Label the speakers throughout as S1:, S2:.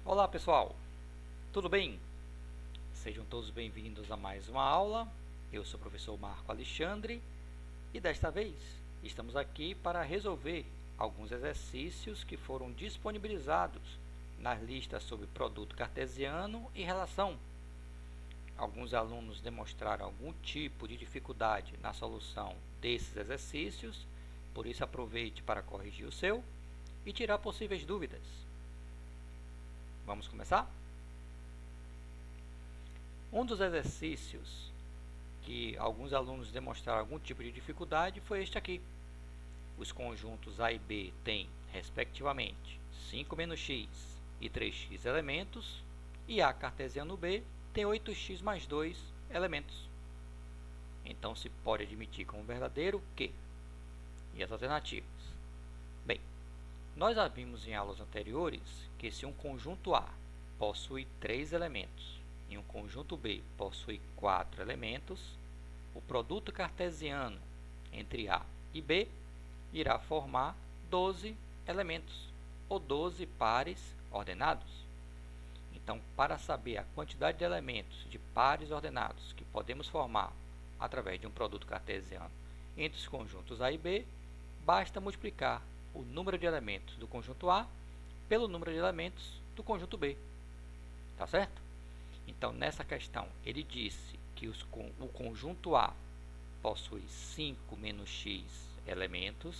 S1: Olá pessoal, tudo bem? Sejam todos bem-vindos a mais uma aula. Eu sou o professor Marco Alexandre e desta vez estamos aqui para resolver alguns exercícios que foram disponibilizados nas listas sobre produto cartesiano e relação. Alguns alunos demonstraram algum tipo de dificuldade na solução desses exercícios, por isso aproveite para corrigir o seu e tirar possíveis dúvidas. Vamos começar? Um dos exercícios que alguns alunos demonstraram algum tipo de dificuldade foi este aqui. Os conjuntos A e B têm, respectivamente, 5 menos x e 3x elementos, e A cartesiano B tem 8x mais 2 elementos. Então, se pode admitir como verdadeiro que? E as alternativas? Bem, nós já vimos em aulas anteriores que se um conjunto A possui 3 elementos e um conjunto B possui 4 elementos, o produto cartesiano entre A e B irá formar 12 elementos, ou 12 pares ordenados. Então, para saber a quantidade de elementos de pares ordenados que podemos formar através de um produto cartesiano entre os conjuntos A e B, basta multiplicar o número de elementos do conjunto A pelo número de elementos do conjunto B. Tá certo? Então, nessa questão, ele disse que o conjunto A possui 5 menos x elementos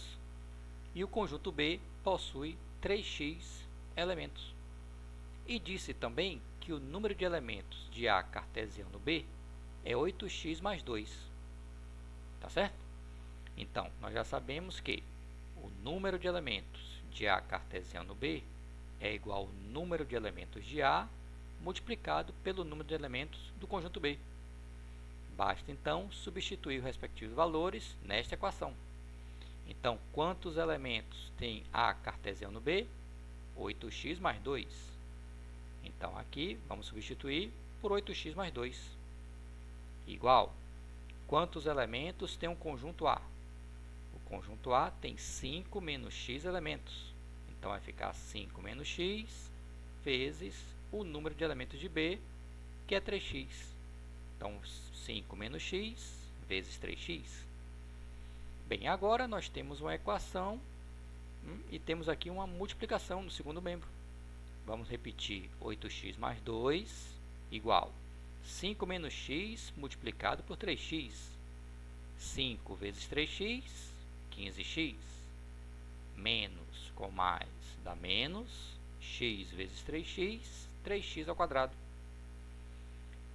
S1: e o conjunto B possui 3x elementos. E disse também que o número de elementos de A cartesiano B é 8x mais 2. Tá certo? Então, nós já sabemos que o número de elementos de A cartesiano B é igual ao número de elementos de A multiplicado pelo número de elementos do conjunto B. Basta, então, substituir os respectivos valores nesta equação. Então, quantos elementos tem A cartesiano B? 8x mais 2. Então, aqui, vamos substituir por 8x mais 2. Igual. Quantos elementos tem um conjunto A? O conjunto A tem 5 menos x elementos. Então, vai ficar 5 menos x vezes o número de elementos de B, que é 3x. Então, 5 menos x vezes 3x. Bem, agora nós temos uma equação e temos aqui uma multiplicação no segundo membro. Vamos repetir 8x mais 2 igual 5 menos x multiplicado por 3x. 5 vezes 3x, 15x. Menos com mais dá menos, x vezes 3x, 3x ao quadrado.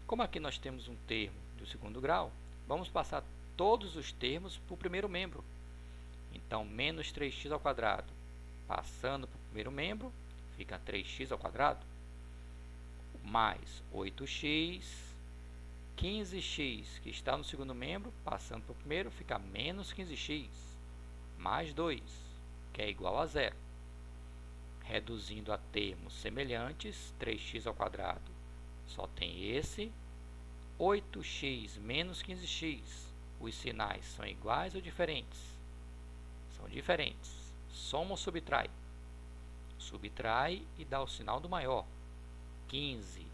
S1: Como aqui nós temos um termo do segundo grau, vamos passar todos os termos para o primeiro membro. Então, menos 3x ao quadrado, passando para o primeiro membro, fica 3x ao quadrado, mais 8x, 15x, que está no segundo membro, passando para o primeiro, fica menos 15x, mais 2, que é igual a zero. Reduzindo a termos semelhantes, 3x ao quadrado só tem esse, 8x menos 15x, os sinais são iguais ou diferentes? São diferentes. Soma ou subtrai? Subtrai e dá o sinal do maior. 15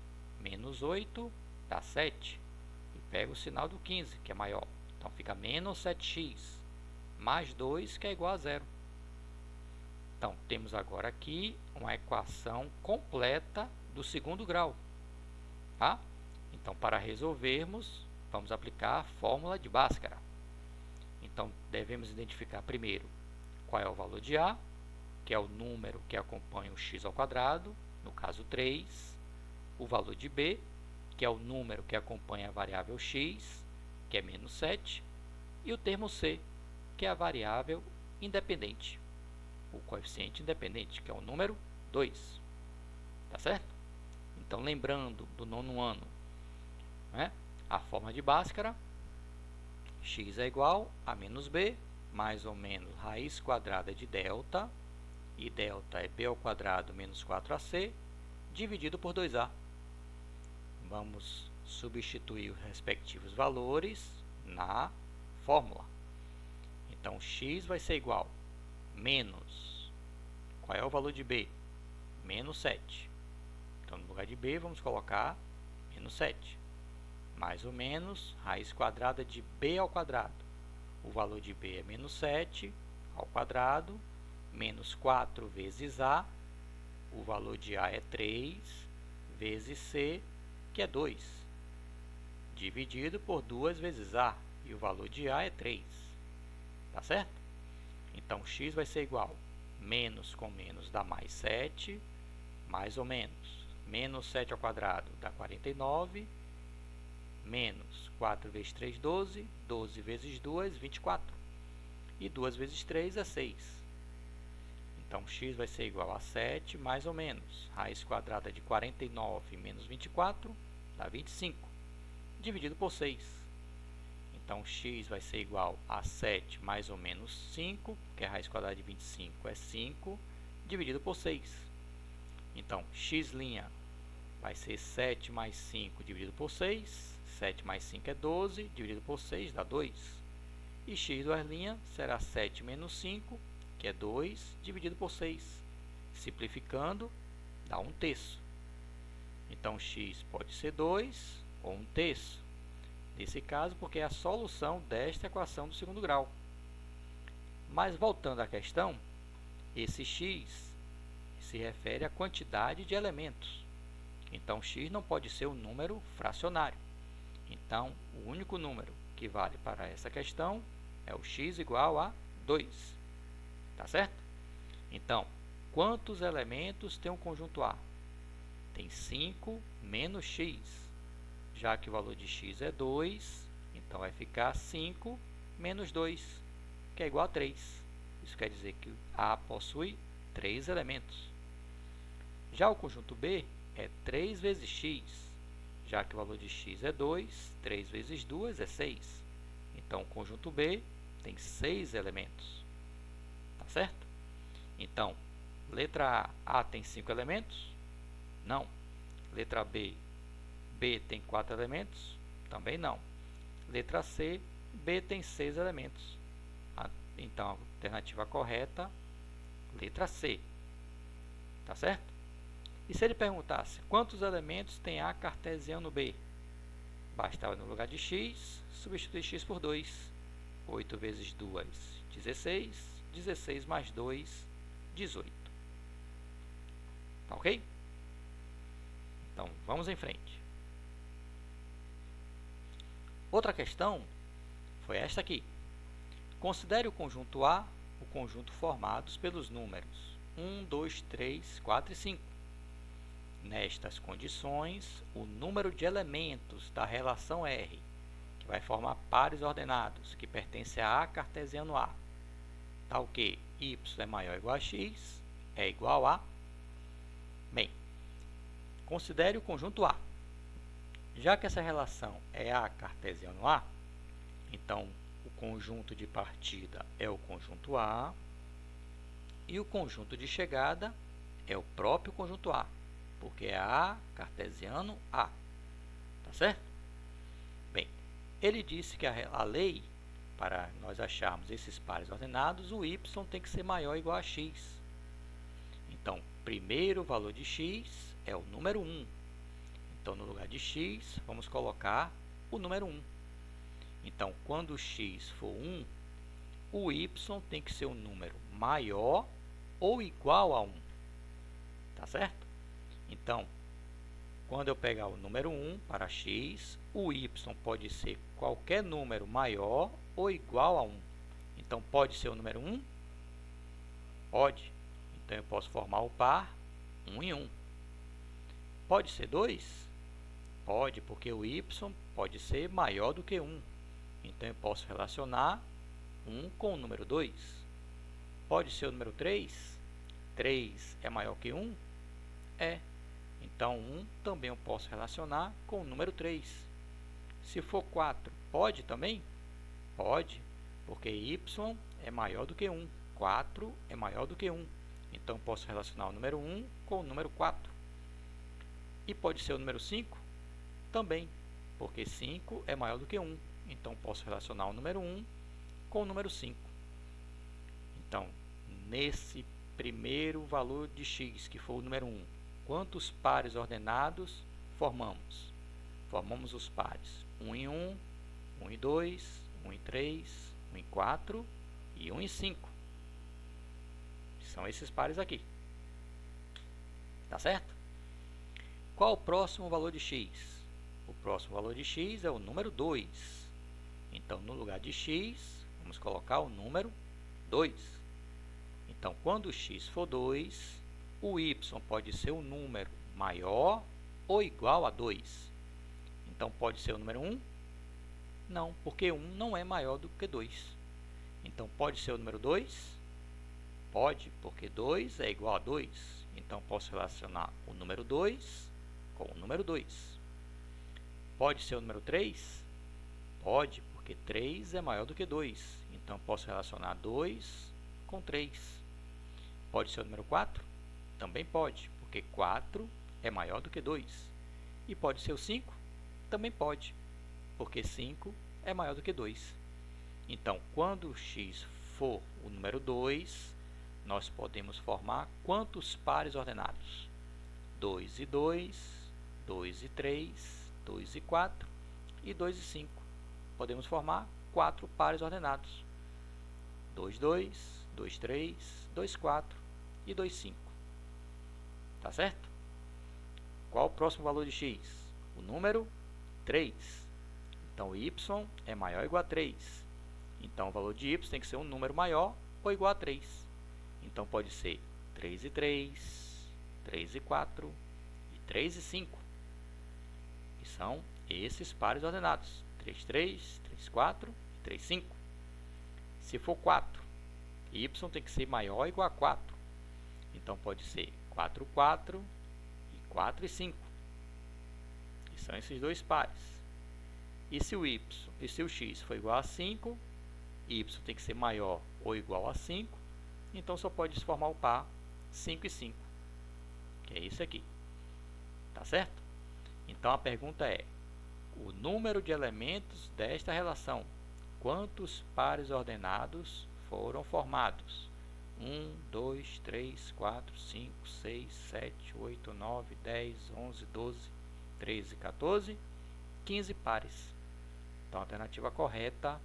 S1: menos 8 dá 7. E pega o sinal do 15, que é maior. Então, fica menos 7x mais 2, que é igual a zero. Então, temos agora aqui uma equação completa do segundo grau. Tá? Então, para resolvermos, vamos aplicar a fórmula de Bhaskara. Então, devemos identificar primeiro qual é o valor de A, que é o número que acompanha o x ao quadrado, no caso 3, o valor de B, que é o número que acompanha a variável x, que é menos 7, e o termo C, que é a variável independente, o coeficiente independente, que é o número 2. Tá certo? Então, lembrando do nono ano, né, a forma de Bhaskara, x é igual a menos b, mais ou menos raiz quadrada de delta, e delta é b ao quadrado menos 4ac, dividido por 2a. Vamos substituir os respectivos valores na fórmula. Então, x vai ser igual a menos, qual é o valor de b? Menos 7. Então, no lugar de b, vamos colocar menos 7. Mais ou menos, raiz quadrada de b ao quadrado. O valor de b é menos 7 ao quadrado, menos 4 vezes a. O valor de a é 3, vezes c, que é 2. Dividido por 2 vezes a, e o valor de a é 3. Tá certo? Então, x vai ser igual a menos com menos dá mais 7, mais ou menos. Menos 7 ao quadrado dá 49, menos 4 vezes 3, 12. 12 vezes 2, 24. E 2 vezes 3 é 6. Então, x vai ser igual a 7, mais ou menos. Raiz quadrada de 49 menos 24 dá 25, dividido por 6. Então, x vai ser igual a 7 mais ou menos 5, porque a raiz quadrada de 25 é 5, dividido por 6. Então, x' vai ser 7 mais 5 dividido por 6. 7 mais 5 é 12, dividido por 6 dá 2. E x' será 7 menos 5, que é 2, dividido por 6. Simplificando, dá 1/3. Então, x pode ser 2 ou 1/3. Nesse caso, porque é a solução desta equação do segundo grau. Mas, voltando à questão, esse x se refere à quantidade de elementos. Então, x não pode ser um número fracionário. Então, o único número que vale para essa questão é o x igual a 2. Tá certo? Então, quantos elementos tem o conjunto A? Tem 5 menos x. Já que o valor de x é 2, então vai ficar 5 menos 2, que é igual a 3. Isso quer dizer que A possui 3 elementos. Já o conjunto B é 3 vezes x. Já que o valor de x é 2, 3 vezes 2 é 6. Então, o conjunto B tem 6 elementos. Tá certo? Então, letra A tem 5 elementos? Não. Letra B, B tem 4 elementos? Também não. Letra C, B tem 6 elementos. Então, a alternativa correta, letra C. Tá certo? E se ele perguntasse quantos elementos tem A cartesiano B? Bastava, no lugar de x, substituir x por 2. 8 vezes 2, 16. 16 mais 2, 18. Tá ok? Então, vamos em frente. Outra questão foi esta aqui. Considere o conjunto A o conjunto formados pelos números 1, 2, 3, 4 e 5. Nestas condições, o número de elementos da relação R, que vai formar pares ordenados, que pertence a cartesiano A, tal que y é maior ou igual a x, é igual a... Bem, considere o conjunto A. Já que essa relação é A cartesiano A, então o conjunto de partida é o conjunto A e o conjunto de chegada é o próprio conjunto A, porque é A cartesiano A. Tá certo? Bem, ele disse que a lei, para nós acharmos esses pares ordenados, o y tem que ser maior ou igual a x. Então, primeiro valor de x é o número 1. Então, no lugar de x, vamos colocar o número 1. Então, quando x for 1, o y tem que ser um número maior ou igual a 1. Tá certo? Então, quando eu pegar o número 1 para x, o y pode ser qualquer número maior ou igual a 1. Então, pode ser o número 1? Pode. Então, eu posso formar o par 1 e 1. Pode ser 2? Pode, porque o y pode ser maior do que 1. Então, eu posso relacionar 1 com o número 2. Pode ser o número 3? 3 é maior que 1? É. Então, 1 também eu posso relacionar com o número 3. Se for 4, pode também? Pode, porque y é maior do que 1. 4 é maior do que 1. Então, eu posso relacionar o número 1 com o número 4. E pode ser o número 5? Também, porque 5 é maior do que 1. Então, posso relacionar o número 1 com o número 5. Então, nesse primeiro valor de x, que for o número 1, quantos pares ordenados formamos? Formamos os pares 1 em 1, 1 em 2, 1 em 3, 1 em 4 e 1 em 5. São esses pares aqui. Tá certo? Qual o próximo valor de x? O próximo valor de x é o número 2. Então, no lugar de x, vamos colocar o número 2. Então, quando o x for 2, o y pode ser um número maior ou igual a 2. Então, pode ser o número 1? Não, porque 1 não é maior do que 2. Então, pode ser o número 2? Pode, porque 2 é igual a 2. Então, posso relacionar o número 2 com o número 2. Pode ser o número 3? Pode, porque 3 é maior do que 2. Então, posso relacionar 2 com 3. Pode ser o número 4? Também pode, porque 4 é maior do que 2. E pode ser o 5? Também pode, porque 5 é maior do que 2. Então, quando x for o número 2, nós podemos formar quantos pares ordenados? 2 e 2, 2 e 3, 2 e 4 e 2 e 5. Podemos formar 4 pares ordenados. 2, 2, 2, 3, 2, 4 e 2, 5. Tá certo? Qual o próximo valor de x? O número 3. Então, y é maior ou igual a 3. Então, o valor de y tem que ser um número maior ou igual a 3. Então, pode ser 3 e 3, 3 e 4 e 3 e 5. E são esses pares ordenados. 3, 3, 3, 4 e 3, 5. Se for 4, y tem que ser maior ou igual a 4. Então, pode ser 4, 4 e 4 e 5. E são esses dois pares. E se o x for igual a 5, y tem que ser maior ou igual a 5. Então, só pode se formar o par 5 e 5. Que é isso aqui. Tá certo? Então, a pergunta é: o número de elementos desta relação. Quantos pares ordenados foram formados? 1, 2, 3, 4, 5, 6, 7, 8, 9, 10, 11, 12, 13, 14, 15 pares. Então, a alternativa correta,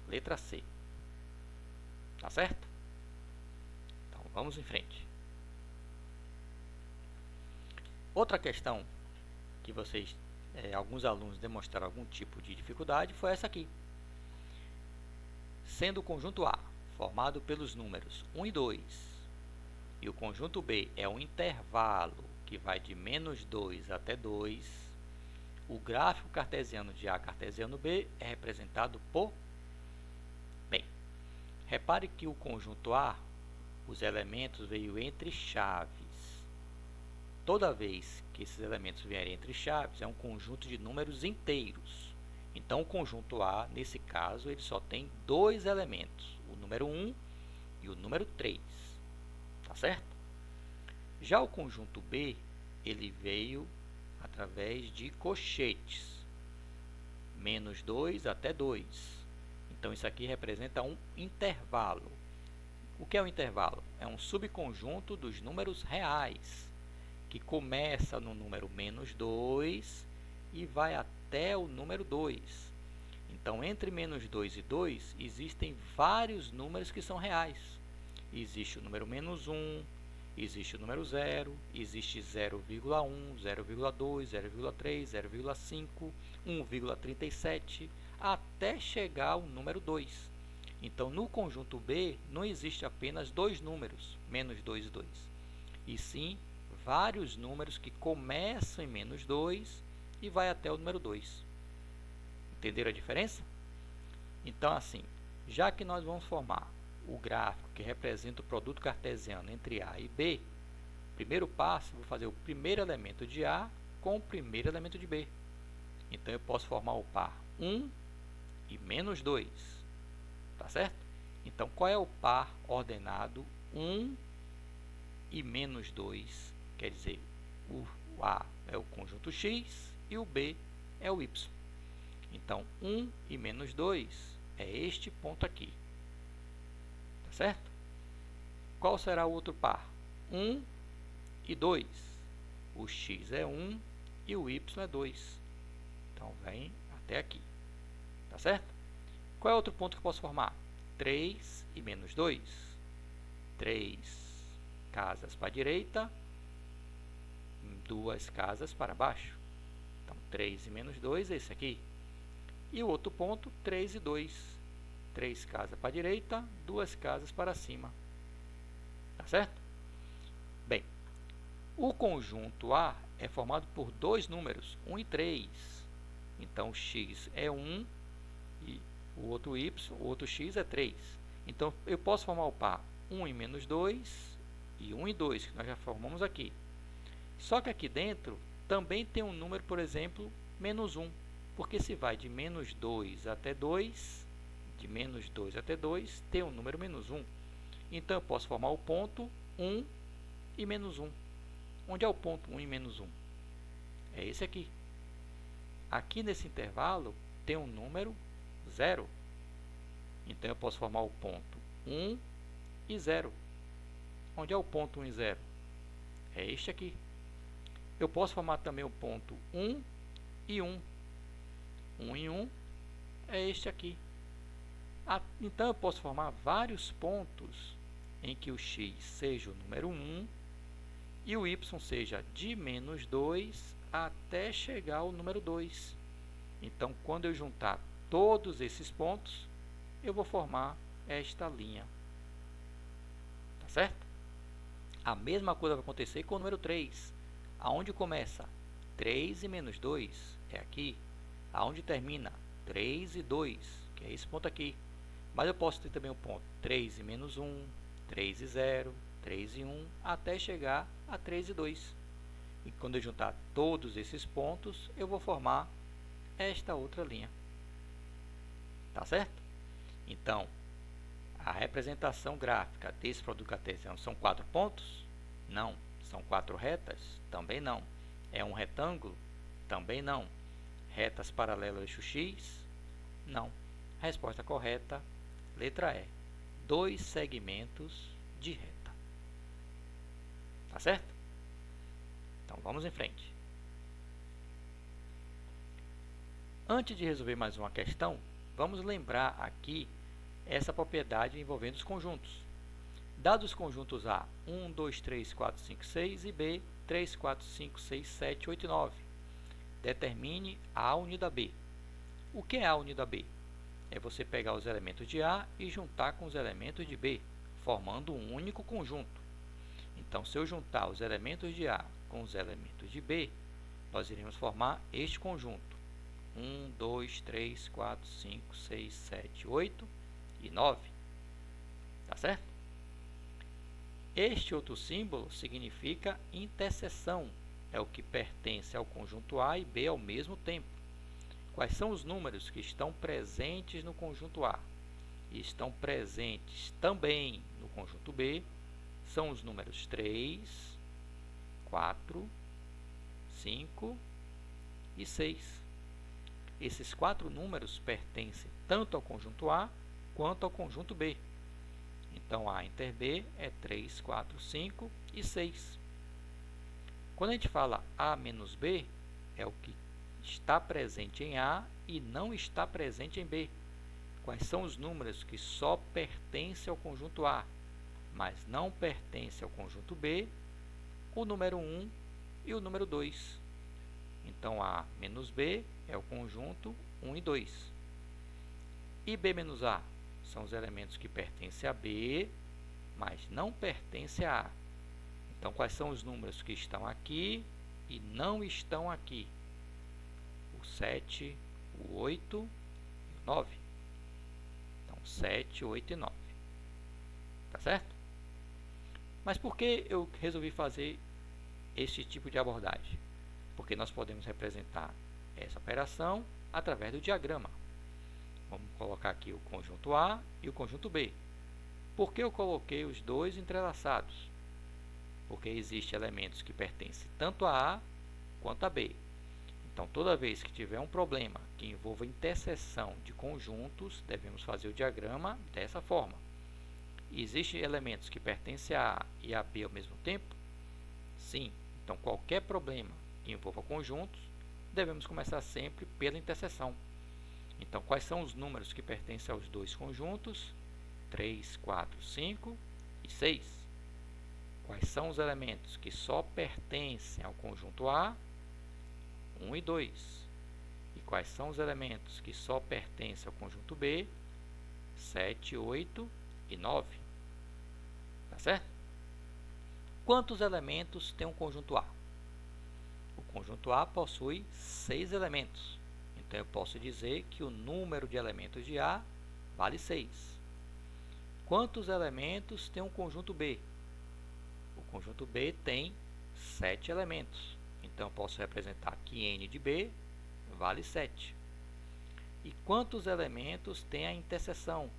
S1: letra C. Tá certo? Então, vamos em frente. Outra questão que alguns alunos demonstraram algum tipo de dificuldade foi essa aqui. Sendo o conjunto A formado pelos números 1 e 2 e o conjunto B é um intervalo que vai de menos 2 até 2, o gráfico cartesiano de A cartesiano B é representado por... Bem, repare que o conjunto A, os elementos veio entre chaves. Toda vez que esses elementos vierem entre chaves, é um conjunto de números inteiros. Então, o conjunto A, nesse caso, ele só tem dois elementos, o número 1 e o número 3. Tá certo? Já o conjunto B, ele veio através de colchetes, menos 2 até 2. Então, isso aqui representa um intervalo. O que é um intervalo? É um subconjunto dos números reais, que começa no número menos 2 e vai até o número 2. Então, entre menos 2 e 2, existem vários números que são reais. Existe o número menos 1, existe o número 0, existe 0,1, 0,2, 0,3, 0,5, 1,37, até chegar ao número 2. Então, no conjunto B, não existe apenas dois números, menos 2 e 2, e sim vários números que começam em menos 2 e vai até o número 2. Entenderam a diferença? Então, assim, já que nós vamos formar o gráfico que representa o produto cartesiano entre A e B, primeiro passo, vou fazer o primeiro elemento de A com o primeiro elemento de B. Então, eu posso formar o par 1 e menos 2. Tá certo? Então, qual é o par ordenado 1 e menos 2? Quer dizer, o A é o conjunto X e o B é o Y. Então, 1 e menos 2 é este ponto aqui. Tá certo? Qual será o outro par? 1 e 2. o x é 1 e o y é 2. Então, vem até aqui. Tá certo? Qual é outro ponto que eu posso formar? 3 e menos 2. 3 casas para a direita, 2 casas para baixo. Então, 3 e menos 2 é esse aqui. E o outro ponto, 3 e 2. 3 casas para a direita, 2 casas para cima. Tá certo? Bem, o conjunto A é formado por dois números, 1 e 3. Então, o x é 1 e o outro y, o outro x é 3. Então, eu posso formar o par 1 e menos 2 e 1 e 2, que nós já formamos aqui. Só que aqui dentro também tem um número, por exemplo, menos 1. Porque se vai de menos 2 até 2, de menos 2 até 2, tem um número menos 1. Então, eu posso formar o ponto 1 e menos 1. Onde é o ponto 1 e menos 1? É esse aqui. Aqui nesse intervalo tem um número 0. Então, eu posso formar o ponto 1 e 0. Onde é o ponto 1 e 0? É este aqui. Eu posso formar também o ponto 1 e 1. 1 e 1 é este aqui. Então, eu posso formar vários pontos em que o x seja o número 1 e o y seja de menos 2 até chegar ao número 2. Então, quando eu juntar todos esses pontos, eu vou formar esta linha. Tá certo? A mesma coisa vai acontecer com o número 3. Aonde começa? 3 e menos 2 é aqui. Aonde termina? 3 e 2, que é esse ponto aqui. Mas eu posso ter também o ponto 3 e menos 1, 3 e 0, 3 e 1, até chegar a 3 e 2. E quando eu juntar todos esses pontos, eu vou formar esta outra linha. Tá certo? Então, a representação gráfica desse produto cartesiano são 4 pontos? Não. São 4 retas? Também não. É um retângulo? Também não. Retas paralelas ao eixo x? Não. A resposta correta, letra E. 2 segmentos de reta. Tá certo? Então, vamos em frente. Antes de resolver mais uma questão, vamos lembrar aqui essa propriedade envolvendo os conjuntos. Dados os conjuntos A, 1, 2, 3, 4, 5, 6 e B, 3, 4, 5, 6, 7, 8 e 9. Determine A unida B. O que é A unida B? É você pegar os elementos de A e juntar com os elementos de B, formando um único conjunto. Então, se eu juntar os elementos de A com os elementos de B, nós iremos formar este conjunto. 1, 2, 3, 4, 5, 6, 7, 8 e 9. Tá certo? Este outro símbolo significa interseção. É o que pertence ao conjunto A e B ao mesmo tempo. Quais são os números que estão presentes no conjunto A e estão presentes também no conjunto B? São os números 3, 4, 5 e 6. Esses 4 números pertencem tanto ao conjunto A quanto ao conjunto B. Então, A inter B é 3, 4, 5 e 6. Quando a gente fala A menos B, é o que está presente em A e não está presente em B. Quais são os números que só pertencem ao conjunto A, mas não pertencem ao conjunto B? O número 1 e o número 2. Então, A menos B é o conjunto 1 e 2. E B menos A são os elementos que pertencem a B, mas não pertencem a A. Então, quais são os números que estão aqui e não estão aqui? O 7, o 8 e o 9. Então, 7, 8 e 9. Tá certo? Mas por que eu resolvi fazer esse tipo de abordagem? Porque nós podemos representar essa operação através do diagrama. Vamos colocar aqui o conjunto A e o conjunto B. Por que eu coloquei os dois entrelaçados? Porque existem elementos que pertencem tanto a A quanto a B. Então, toda vez que tiver um problema que envolva interseção de conjuntos, devemos fazer o diagrama dessa forma. Existem elementos que pertencem a A e a B ao mesmo tempo? Sim. Então, Então, qualquer problema que envolva conjuntos, devemos começar sempre pela interseção. Então, quais são os números que pertencem aos dois conjuntos? 3, 4, 5 e 6. Quais são os elementos que só pertencem ao conjunto A? 1 e 2. E quais são os elementos que só pertencem ao conjunto B? 7, 8 e 9. Tá certo? Quantos elementos tem um conjunto A? O conjunto A possui 6 elementos. Então, eu posso dizer que o número de elementos de A vale 6. Quantos elementos tem um conjunto B? O conjunto B tem 7 elementos. Então, eu posso representar que n de B vale 7. E quantos elementos tem a interseção?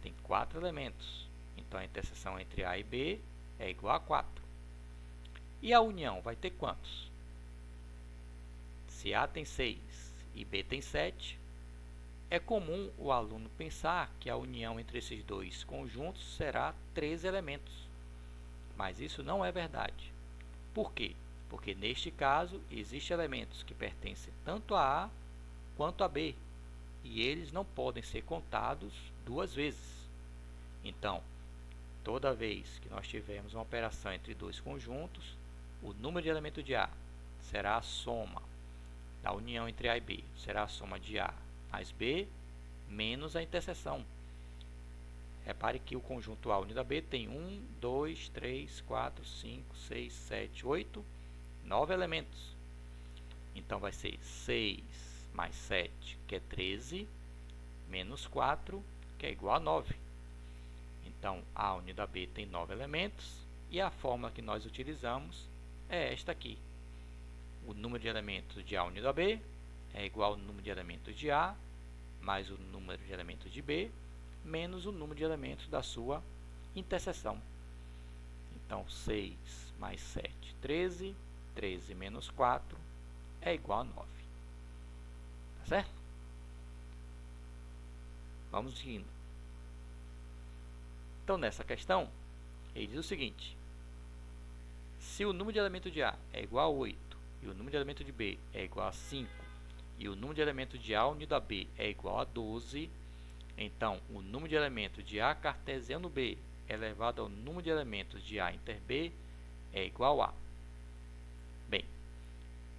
S1: Tem 4 elementos. Então, a interseção entre A e B é igual a 4. E a união vai ter quantos? Se A tem 6 e B tem 7, é comum o aluno pensar que a união entre esses dois conjuntos será 13 elementos. Mas isso não é verdade. Por quê? Porque neste caso, existem elementos que pertencem tanto a A quanto a B, e eles não podem ser contados duas vezes. Então, toda vez que nós tivermos uma operação entre dois conjuntos, o número de elementos de A será a soma da união entre A e B, será a soma de A mais B menos a interseção. Repare que o conjunto A unido a B tem 1, 2, 3, 4, 5, 6, 7, 8, 9 elementos. Então, vai ser 6 mais 7, que é 13, menos 4, que é igual a 9. Então, A unido a B tem 9 elementos e a fórmula que nós utilizamos é esta aqui. O número de elementos de A unido a B é igual ao número de elementos de A mais o número de elementos de B menos o número de elementos da sua interseção. Então, 6 mais 7, 13. 13 menos 4 é igual a 9. Tá certo? Vamos seguindo. Então, nessa questão, ele diz o seguinte: se o número de elementos de A é igual a 8 e o número de elementos de B é igual a 5 e o número de elementos de A unido a B é igual a 12, então o número de elementos de A cartesiano B elevado ao número de elementos de A inter B é igual a. Bem,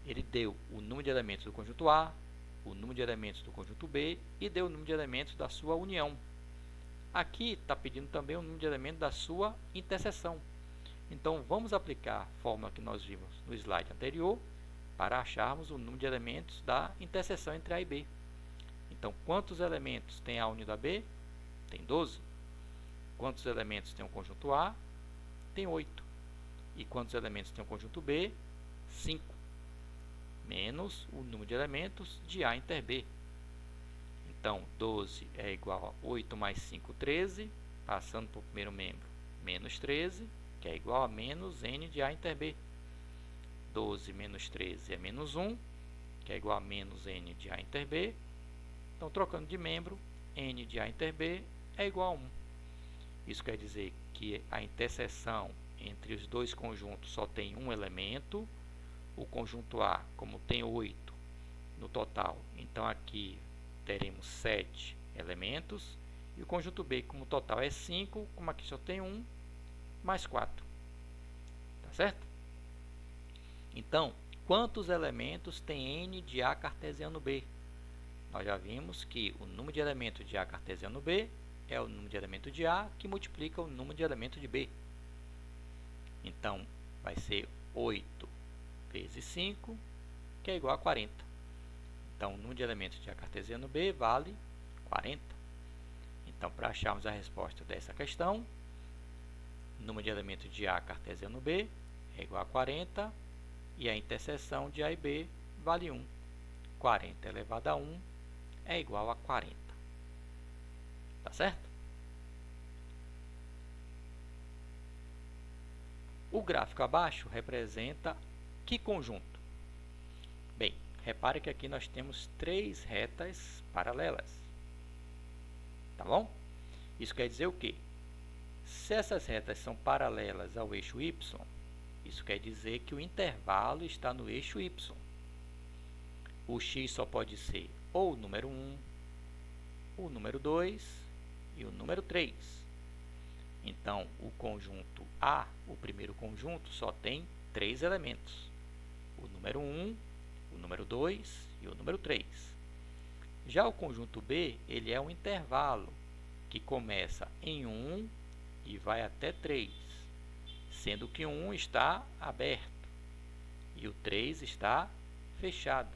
S1: ele deu o número de elementos do conjunto A, o número de elementos do conjunto B e deu o número de elementos da sua união. Aqui está pedindo também o número de elementos da sua interseção. Então, vamos aplicar a fórmula que nós vimos no slide anterior para acharmos o número de elementos da interseção entre A e B. Então, quantos elementos tem A unido a B? Tem 12. Quantos elementos tem o conjunto A? Tem 8. E quantos elementos tem o conjunto B? 5. Menos o número de elementos de A inter B. Então, 12 é igual a 8 mais 5, 13. Passando para o primeiro membro, menos 13, que é igual a menos n de A inter B. 12 menos 13 é menos 1, que é igual a menos n de A inter B. Então, trocando de membro, n de A inter B é igual a 1. Isso quer dizer que a interseção entre os dois conjuntos só tem um elemento. O conjunto A, como tem 8 no total, então aqui teremos 7 elementos. E o conjunto B, como o total é 5, como aqui só tem 1, mais 4. Tá certo? Então, quantos elementos tem n de A cartesiano B? Nós já vimos que o número de elementos de A cartesiano B é o número de elementos de A que multiplica o número de elementos de B. Então, vai ser 8 vezes 5, que é igual a 40. Então, o número de elementos de A cartesiano B vale 40. Então, para acharmos a resposta dessa questão, o número de elementos de A cartesiano B é igual a 40 e a interseção de A e B vale 1. 40 elevado a 1 é igual a 40. Tá certo? O gráfico abaixo representa que conjunto? Bem, repare que aqui nós temos 3 retas paralelas. Tá bom? Isso quer dizer o quê? Se essas retas são paralelas ao eixo y Isso quer dizer que o intervalo está no eixo y. O x só pode ser ou o número 1, o número 2 e o número 3. Então, o conjunto A, o primeiro conjunto, só tem 3 elementos. O número 1, o número 2 e o número 3. Já o conjunto B, ele é um intervalo que começa em 1 e vai até 3, sendo que o 1 está aberto e o 3 está fechado.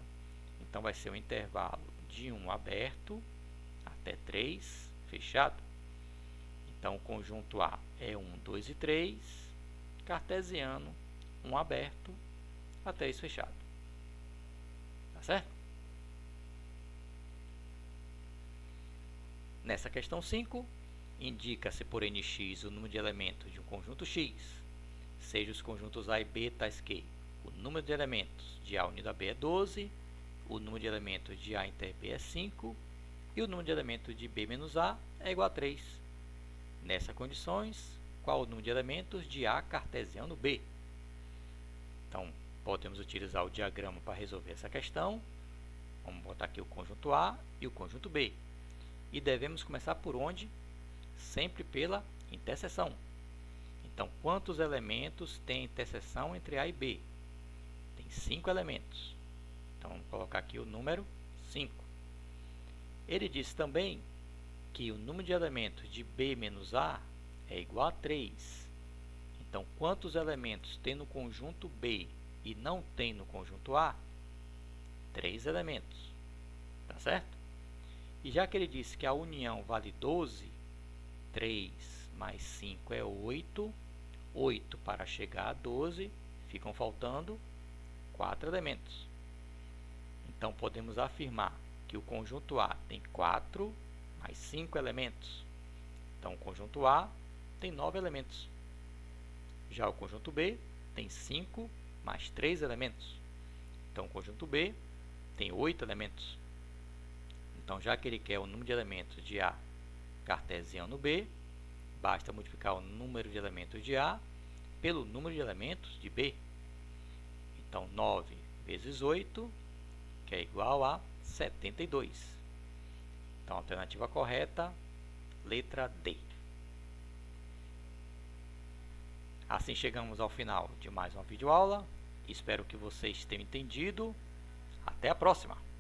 S1: Então, vai ser um intervalo de 1 aberto até 3 fechado. Então, o conjunto A é 1, 2 e 3, cartesiano, 1 aberto a 3 fechado. Tá certo? Nessa questão 5, indica-se por nx o número de elementos de um conjunto x, seja os conjuntos A e B tais que o número de elementos de A unido a B é 12, o número de elementos de A inter B é 5 e o número de elementos de B menos A é igual a 3. Nessas condições, qual o número de elementos de A cartesiano B? Então, podemos utilizar o diagrama para resolver essa questão. Vamos botar aqui o conjunto A e o conjunto B. E devemos começar por onde? Sempre pela interseção. Então, quantos elementos tem interseção entre A e B? Tem 5 elementos. Então, vamos colocar aqui o número 5. Ele diz também que o número de elementos de B menos A é igual a 3. Então, quantos elementos tem no conjunto B e não tem no conjunto A? 3 elementos. Tá certo? E já que ele disse que a união vale 12, 3 mais 5 é 8. 8 para chegar a 12, ficam faltando 4 elementos. Então, podemos afirmar que o conjunto A tem 4 mais 5 elementos. Então, o conjunto A tem 9 elementos. Já o conjunto B tem 5 mais 3 elementos. Então, o conjunto B tem 8 elementos. Então, já que ele quer o número de elementos de A cartesiano B, basta multiplicar o número de elementos de A pelo número de elementos de B. Então, 9 vezes 8, que é igual a 72. Então, a alternativa correta, letra D. Assim chegamos ao final de mais uma videoaula. Espero que vocês tenham entendido. Até a próxima!